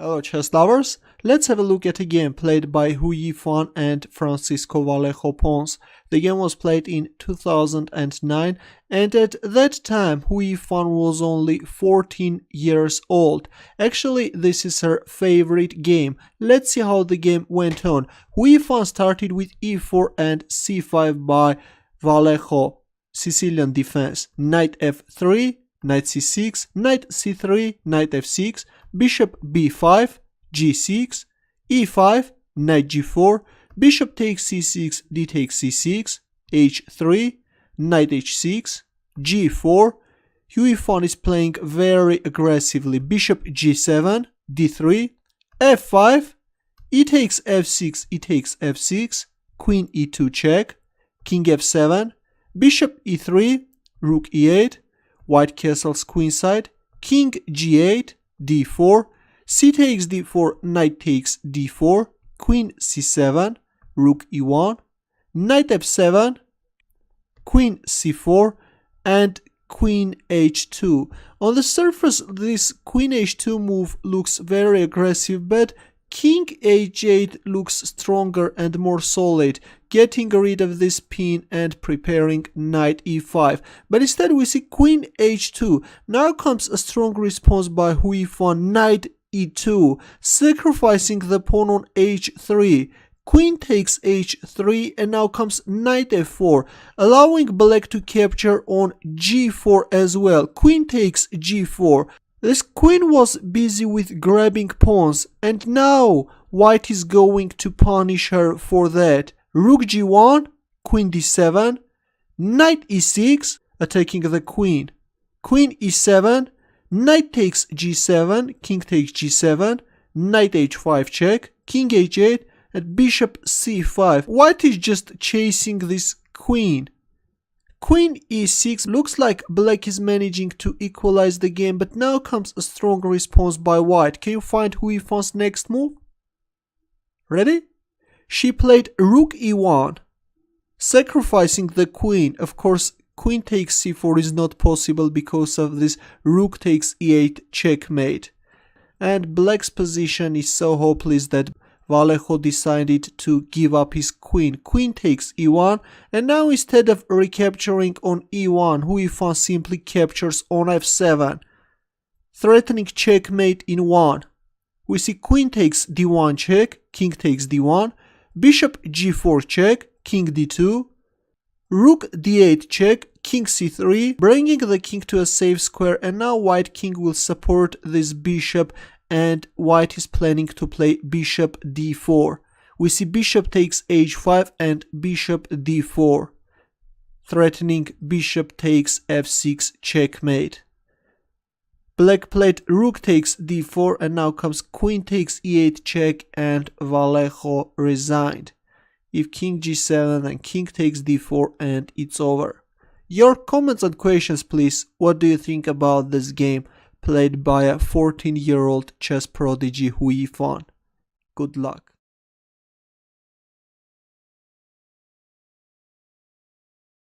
Hello chess lovers, let's have a look at a game played by Hu Yifan and Francisco Vallejo Pons. The game was played in 2009 and at that time Hu Yifan was only 14 years old. Actually, this is her favorite game. Let's see how the game went on. Hu Yifan started with e4 and c5 by Vallejo, Sicilian defense. Knight f3, knight c6, knight c3, knight f6, bishop b5, g6, e5, knight g4, bishop takes c6, d takes c6, h3, knight h6, g4. Hu Yifan is playing very aggressively. Bishop g7, d3, f5, e takes f6, e takes f6, queen e2 check, king f7, bishop e3, rook e8, white castles queenside, king g8, d4, c takes d4, knight takes d4, queen c7, rook e1, knight f7, queen c4, and queen h2. On the surface, this queen h2 move looks very aggressive, but king h8 looks stronger and more solid, getting rid of this pin and preparing knight e5. But instead we see queen h2. Now comes a strong response by Hu Yifan, knight e2, sacrificing the pawn on h3. Queen takes h3 and now comes knight f4, allowing black to capture on g4 as well. Queen takes g4. This queen was busy with grabbing pawns, and now white is going to punish her for that. Rook g1, queen d7, knight e6, attacking the queen. Queen e7, knight takes g7, king takes g7, knight h5 check, king h8, and bishop c5. White is just chasing this queen. Queen e6. Looks like black is managing to equalize the game, but now comes a strong response by white. Can you find Hu Yifan's next move? Ready? She played rook e1, sacrificing the queen. Of course, queen takes c4 is not possible because of this rook takes e8 checkmate. And black's position is so hopeless that Vallejo decided to give up his queen. Queen takes e1, and now instead of recapturing on e1, Hu Yifan simply captures on f7, threatening checkmate in 1. We see queen takes d1 check, king takes d1, bishop g4 check, king d2, rook d8 check, king c3, bringing the king to a safe square, and now white king will support this bishop, and white is planning to play bishop d4. We see bishop takes h5 and bishop d4, threatening bishop takes f6 checkmate. Black played rook takes d4, and now comes queen takes e8 check, and Vallejo resigned. If king g7 and king takes d4, and it's over. Your comments and questions please. What do you think about this game played by a 14-year-old chess prodigy Hu Yifan? Good luck.